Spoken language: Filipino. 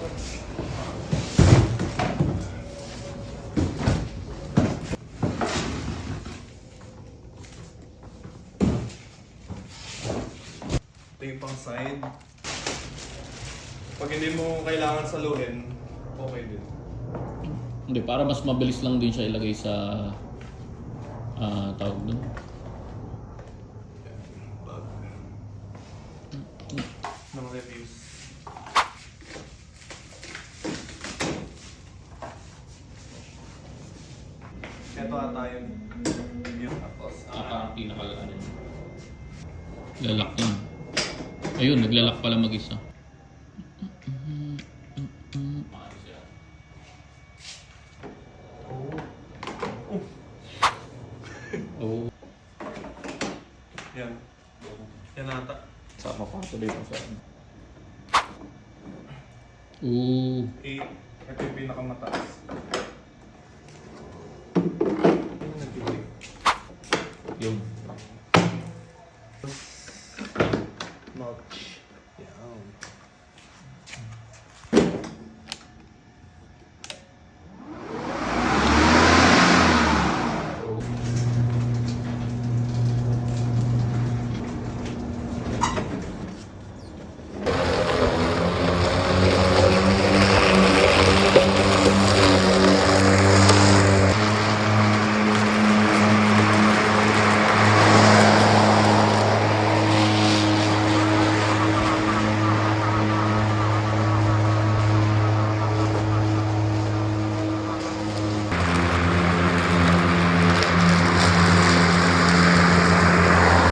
Ito yung pang side. Pag hindi mo kailangan saluhin, okay din. Hindi, para mas mabilis lang din siya ilagay sa tawag doon. Ng reviews. Ito ata yung review tapos Parang pinaka ano. Lalak yan. Ayun, naglalak pala mag-isa. Oh. yan. Yan ata. Sama pa ito dito sa ano. Ooh. Ito yung pinakamataas. Yun.